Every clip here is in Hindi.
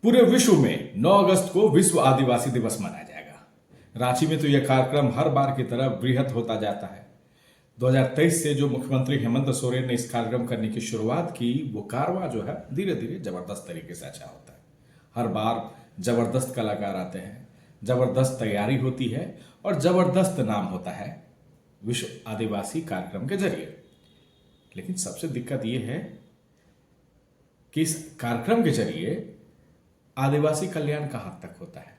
पूरे विश्व में 9 अगस्त को विश्व आदिवासी दिवस मनाया जाएगा। रांची में तो यह कार्यक्रम हर बार की तरह बृहद होता जाता है। 2023 से जो मुख्यमंत्री हेमंत सोरेन ने इस कार्यक्रम करने की शुरुआत की, वो कारवां जो है धीरे धीरे जबरदस्त तरीके से अच्छा होता है। हर बार जबरदस्त कलाकार आते हैं, जबरदस्त तैयारी होती है और जबरदस्त नाम होता है विश्व आदिवासी कार्यक्रम के जरिए। लेकिन सबसे दिक्कत यह है कि इस कार्यक्रम के जरिए आदिवासी कल्याण कहां तक होता है।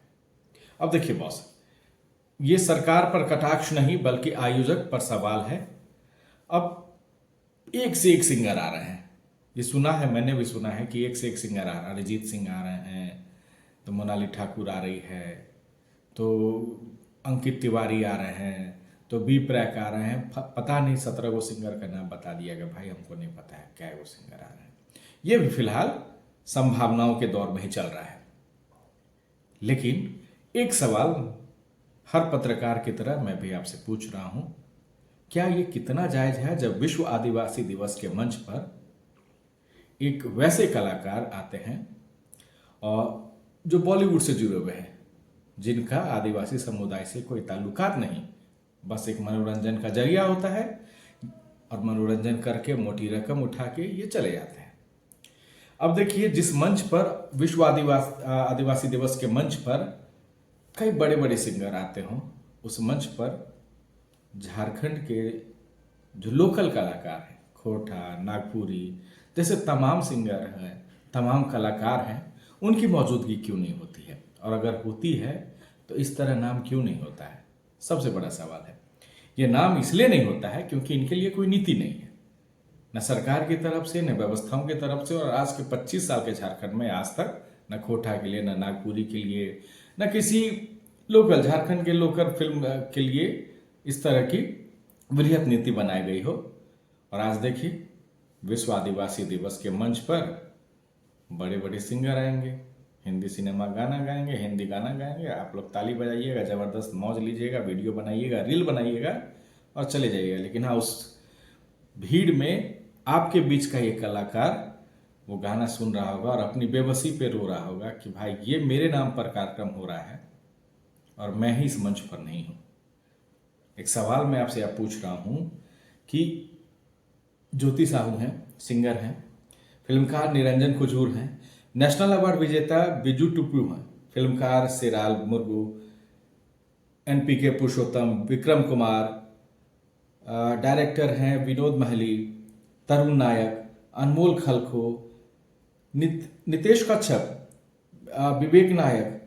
अब देखिए बॉस, ये सरकार पर कटाक्ष नहीं बल्कि आयोजक पर सवाल है। अब एक से एक सिंगर आ रहे हैं, ये सुना है, मैंने भी सुना है कि एक से एक सिंगर आ रहा है। अरिजीत सिंह आ रहे हैं, तो मोनाली ठाकुर आ रही है, तो अंकित तिवारी आ रहे हैं, तो बी प्रैक आ रहे हैं। पता नहीं 17 गो सिंगर का नाम बता दिया गया, भाई हमको नहीं पता है क्या वो सिंगर आ रहे हैं। ये भी फिलहाल संभावनाओं के दौर में ही चल रहा है। लेकिन एक सवाल हर पत्रकार की तरह मैं भी आपसे पूछ रहा हूं, क्या ये कितना जायज है जब विश्व आदिवासी दिवस के मंच पर एक वैसे कलाकार आते हैं और जो बॉलीवुड से जुड़े हुए हैं, जिनका आदिवासी समुदाय से कोई ताल्लुकात नहीं, बस एक मनोरंजन का जरिया होता है और मनोरंजन करके मोटी रकम उठा के ये चले जाते हैं। अब देखिए, जिस मंच पर विश्व आदिवासी दिवस के मंच पर कई बड़े बड़े सिंगर आते हों, उस मंच पर झारखंड के जो लोकल कलाकार हैं, खोटा, नागपुरी जैसे तमाम सिंगर हैं, तमाम कलाकार हैं, उनकी मौजूदगी क्यों नहीं होती है? और अगर होती है तो इस तरह नाम क्यों नहीं होता है? सबसे बड़ा सवाल है। ये नाम इसलिए नहीं होता है क्योंकि इनके लिए कोई नीति नहीं है, न सरकार की तरफ से, न व्यवस्थाओं की तरफ से। और आज के 25 साल के झारखंड में आज तक न खोटा के लिए, न नागपुरी के लिए, न किसी लोकल झारखंड के लोकल फिल्म के लिए इस तरह की वृहद नीति बनाई गई हो। और आज देखिए, विश्व आदिवासी दिवस के मंच पर बड़े बड़े सिंगर आएंगे, हिंदी सिनेमा गाना गाएंगे, हिंदी गाना गाएंगे, आप लोग ताली बजाइएगा, ज़बरदस्त मौज लीजिएगा, वीडियो बनाइएगा, रील बनाइएगा और चले जाइएगा। लेकिन हाँ, उस भीड़ में आपके बीच का ये कलाकार वो गाना सुन रहा होगा और अपनी बेबसी पे रो रहा होगा कि भाई ये मेरे नाम पर कार्यक्रम हो रहा है और मैं ही इस मंच पर नहीं हूँ। एक सवाल मैं आपसे आप पूछ रहा हूँ कि ज्योति साहू हैं, सिंगर हैं, फिल्मकार निरंजन कुजूर हैं, नेशनल अवार्ड विजेता बिजू टुप्पू हैं, फिल्मकार सेराल मुर्गू, एनपीके पुरुषोत्तम, विक्रम कुमार, डायरेक्टर हैं विनोद महली, तरुण नायक, अनमोल खलखो, नितेश कच्छप, विवेक नायक,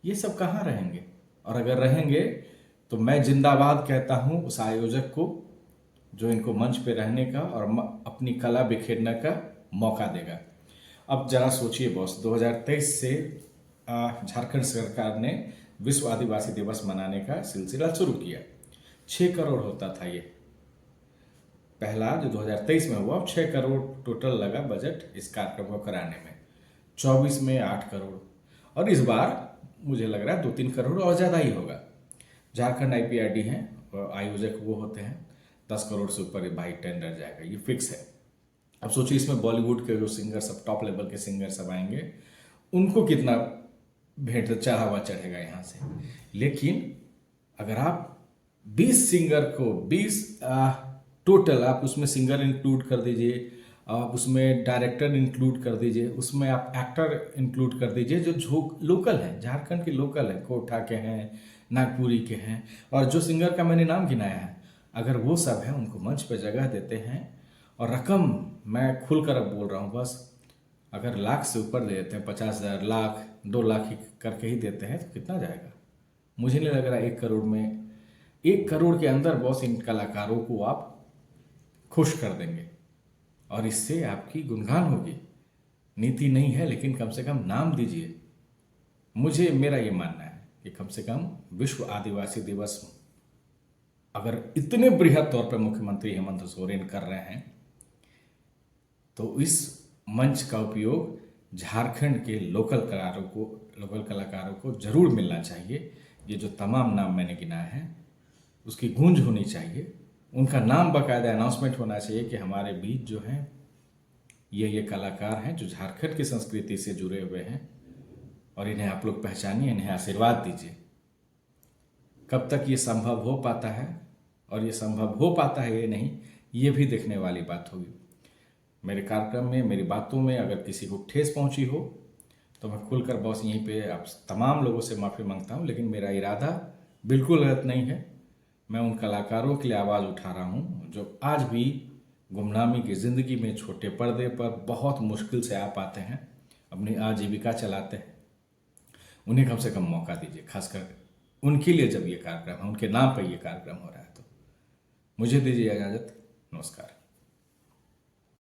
ये सब कहाँ रहेंगे? और अगर रहेंगे तो मैं जिंदाबाद कहता हूँ उस आयोजक को जो इनको मंच पे रहने का और अपनी कला बिखेरने का मौका देगा। अब जरा सोचिए बॉस, 2023 से झारखंड सरकार ने विश्व आदिवासी दिवस मनाने का सिलसिला शुरू किया। 6 करोड़ होता था ये पहला जो 2023 में हुआ, अब 6 करोड़ टोटल लगा बजट इस कार्यक्रम को कराने में। 24 में 8 करोड़ और इस बार मुझे लग रहा है 2-3 करोड़ और ज़्यादा ही होगा। झारखंड IPRD हैं और आयोजक वो होते हैं, 10 करोड़ से ऊपर भाई टेंडर जाएगा, ये फिक्स है। अब सोचिए, इसमें बॉलीवुड के जो सिंगर सब, टॉप लेवल के सिंगर सब आएंगे, उनको कितना भेंट चढ़ावा चढ़ेगा यहाँ से। लेकिन अगर आप 20 सिंगर को 20 टोटल आप उसमें सिंगर इंक्लूड कर दीजिए, आप उसमें डायरेक्टर इंक्लूड कर दीजिए, उसमें आप एक्टर इंक्लूड कर दीजिए जो लोकल हैं, झारखंड के लोकल हैं, कोठा के हैं, नागपुरी के हैं, और जो सिंगर का मैंने नाम गिनाया है, अगर वो सब हैं, उनको मंच पर जगह देते हैं और रकम मैं खुलकर अब बोल रहा हूँ बस, अगर लाख से ऊपर दे देते हैं, 50,000, लाख, 2 लाख ही करके ही देते हैं, तो कितना जाएगा? मुझे नहीं लग रहा 1 करोड़ में, 1 करोड़ के अंदर बॉस इन कलाकारों को आप खुश कर देंगे और इससे आपकी गुणगान होगी। नीति नहीं है लेकिन कम से कम नाम दीजिए। मेरा ये मानना है कि कम से कम विश्व आदिवासी दिवस अगर इतने बृहद तौर पर मुख्यमंत्री हेमंत सोरेन कर रहे हैं तो इस मंच का उपयोग झारखंड के लोकल कलाकारों को जरूर मिलना चाहिए। ये जो तमाम नाम मैंने गिनाए हैं उसकी गूंज होनी चाहिए, उनका नाम बाकायदा अनाउंसमेंट होना चाहिए कि हमारे बीच जो हैं ये कलाकार हैं जो झारखंड की संस्कृति से जुड़े हुए हैं और इन्हें आप लोग पहचानिए, इन्हें आशीर्वाद दीजिए। कब तक ये संभव हो पाता है, और ये संभव हो पाता है ये नहीं, ये भी देखने वाली बात होगी। मेरे कार्यक्रम में, मेरी बातों में अगर किसी को ठेस पहुंची हो तो मैं खुलकर बॉस यहीं पे आप तमाम लोगों से माफ़ी मांगता हूं, लेकिन मेरा इरादा बिल्कुल गलत नहीं है। मैं उन कलाकारों के लिए आवाज़ उठा रहा हूं जो आज भी गुमनामी की ज़िंदगी में छोटे पर्दे पर बहुत मुश्किल से आ पाते हैं, अपनी आजीविका चलाते हैं। उन्हें कम से कम मौका दीजिए, खासकर उनके लिए जब ये कार्यक्रम है, उनके नाम पर ये कार्यक्रम हो रहा है। तो मुझे दीजिए इजाज़त। नमस्कार।